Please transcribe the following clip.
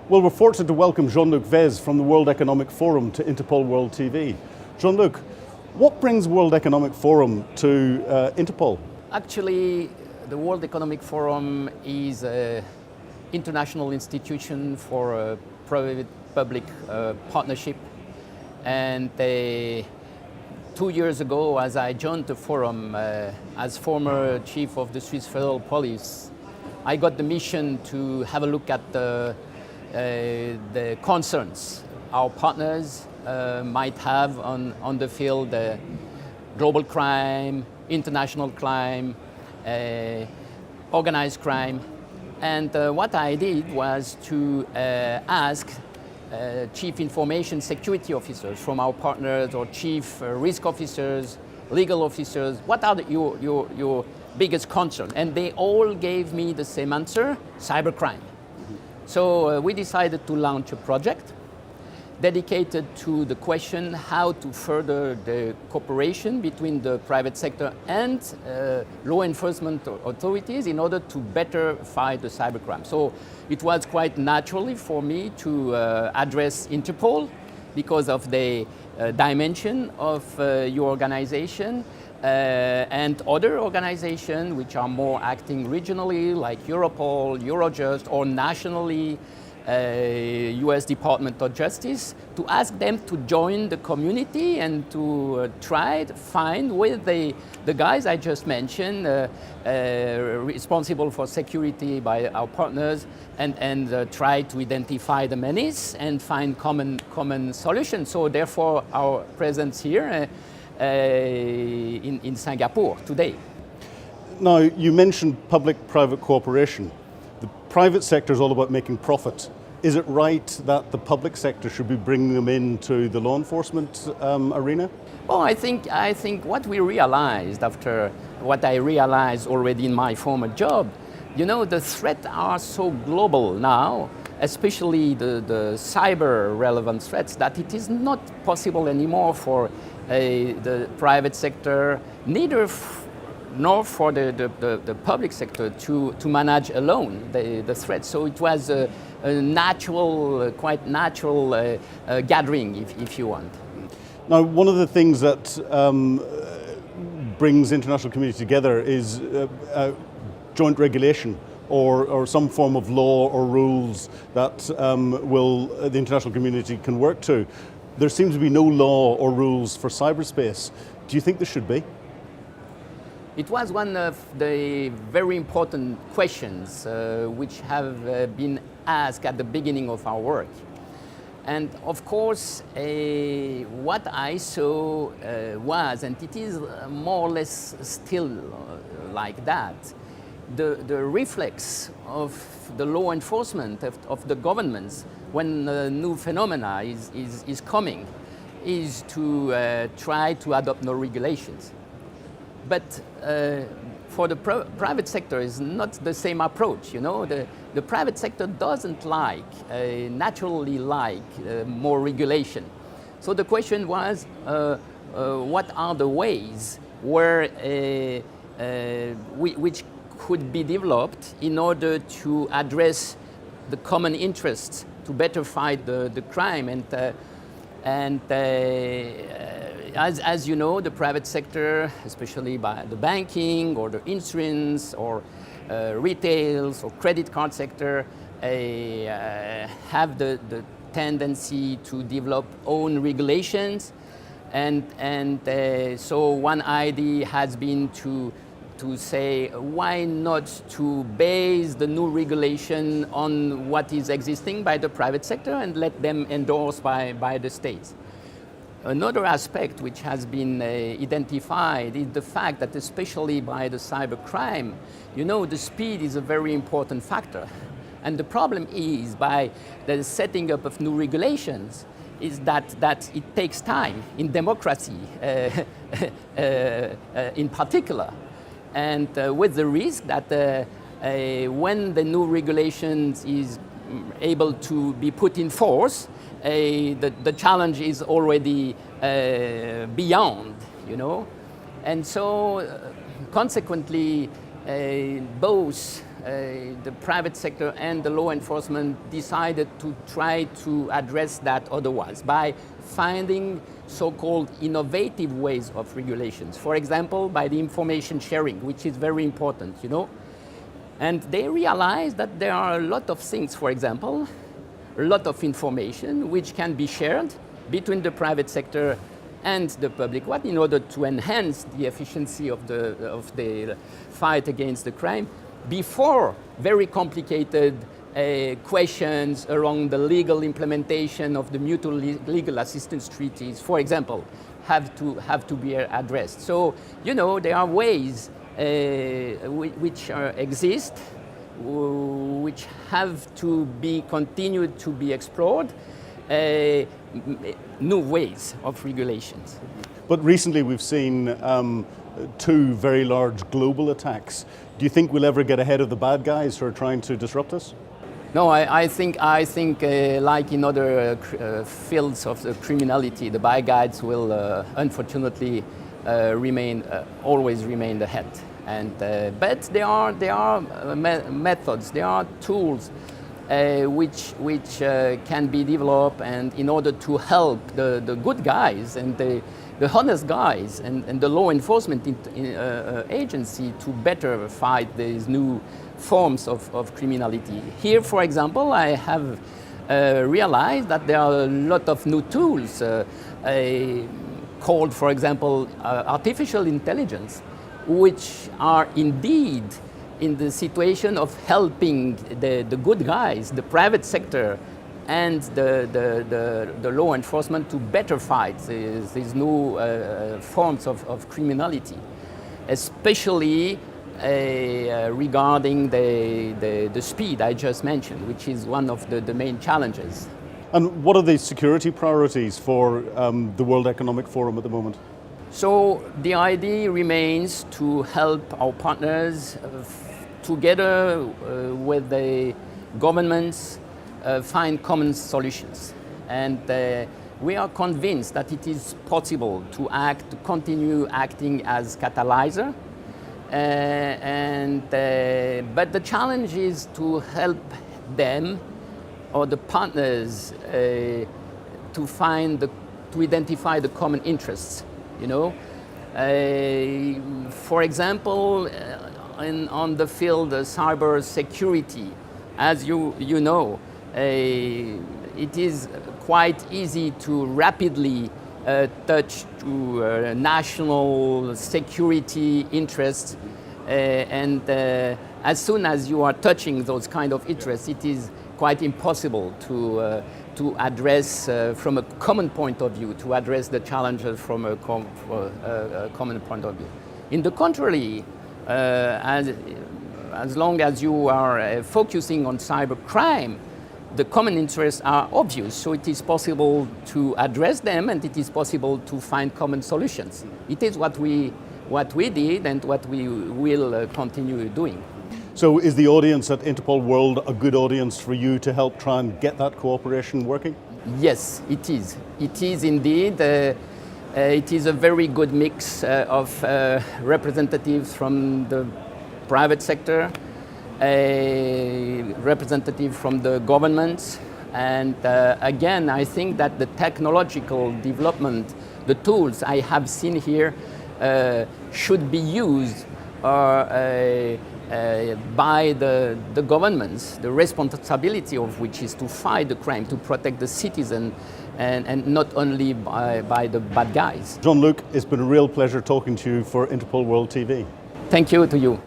Well, we're fortunate to welcome Jean-Luc from the World Economic Forum to Interpol World TV. Jean-Luc, what brings World Economic Forum to Interpol? Actually, the World Economic Forum is an international institution for private-public partnership. And 2 years ago, as I joined the forum as former chief of the Swiss Federal Police, I got the mission to have a look at the concerns our partners might have on the field, global crime, international crime, organized crime. And what I did was to ask chief information security officers from our partners or chief risk officers, legal officers, what are your biggest concerns? And they all gave me the same answer: cybercrime. So we decided to launch a project dedicated to the question how to further the cooperation between the private sector and law enforcement authorities in order to better fight the cybercrime. So it was quite naturally for me to address Interpol because of the dimension of your organization and other organizations which are more acting regionally, like Europol, Eurojust, or nationally, US Department of Justice, to ask them to join the community and to try to find with the guys I just mentioned, responsible for security by our partners, and try to identify the menace and find common solutions. So therefore our presence here in Singapore today. Now, you mentioned public-private cooperation. The private sector is all about making profit. Is it right that the public sector should be bringing them into the law enforcement arena? Oh, I think what we realized after what I realized already in my former job, you know, the threats are so global now, especially the cyber relevant threats, that it is not possible anymore for the private sector, nor for the public sector to manage alone the threat. So it was a natural, quite natural gathering, if you want. Now, one of the things that brings international community together is joint regulation or some form of law or rules that the international community can work to. There seems to be no law or rules for cyberspace. Do you think there should be? It was one of the very important questions which have been asked at the beginning of our work. And of course, what I saw was, and it is more or less still like that, the reflex of the law enforcement, of the governments, when a new phenomena is coming, is to try to adopt no regulations. But for the private sector is not the same approach. You know, the private sector doesn't naturally like more regulation. So the question was, what are the ways where which could be developed in order to address the common interests to better fight the crime? And as you know, the private sector, especially by the banking or the insurance or retails or credit card sector, have the tendency to develop own regulations. And so one idea has been to say, why not to base the new regulation on what is existing by the private sector and let them endorse by the states. Another aspect which has been identified is the fact that, especially by the cybercrime, you know, the speed is a very important factor. And the problem is, by the setting up of new regulations, is that it takes time in democracy in particular. And with the risk that when the new regulations is able to be put in force, the challenge is already beyond, you know. And so consequently, both the private sector and the law enforcement decided to try to address that otherwise by finding so-called innovative ways of regulations. For example, by the information sharing, which is very important, you know. And they realized that there are a lot of things, for example, a lot of information which can be shared between the private sector and the public one in order to enhance the efficiency of the fight against the crime before very complicated questions around the legal implementation of the mutual legal assistance treaties, for example, have to be addressed. So, you know, there are ways which exist, which have to be continued to be explored, new ways of regulations. But recently we've seen two very large global attacks. Do you think we'll ever get ahead of the bad guys who are trying to disrupt us? No, I think like in other fields of the criminality, the bad guys will unfortunately always remain ahead. And but there are methods, there are tools which can be developed, and in order to help the good guys and the honest guys and the law enforcement agency to better fight these new forms of criminality. Here, for example, I have realized that there are a lot of new tools called, for example, artificial intelligence, which are indeed in the situation of helping the good guys, the private sector, and the law enforcement to better fight these new forms of criminality, especially regarding the speed I just mentioned, which is one of the main challenges. And what are the security priorities for the World Economic Forum at the moment? So the idea remains to help our partners together with the governments find common solutions. And we are convinced that it is possible to continue acting as catalyzer. But the challenge is to help them or the partners to identify the common interests. You know, for example, on the field of cyber security, as you know, it is quite easy to rapidly touch to national security interests, and as soon as you are touching those kind of interests, it is quite impossible to address from a common point of view, to address the challenges from a common point of view. In the contrary, as long as you are focusing on cybercrime, the common interests are obvious, so it is possible to address them, and it is possible to find common solutions. It is what we did and what we will continue doing. So is the audience at Interpol World a good audience for you to help try and get that cooperation working? Yes, it is. It is indeed. It is a very good mix of representatives from the private sector, representatives from the government, and again, I think that the technological development, the tools I have seen here, should be used by the governments, the responsibility of which is to fight the crime, to protect the citizen, and not only by the bad guys. Jean-Luc, it's been a real pleasure talking to you for Interpol World TV. Thank you to you.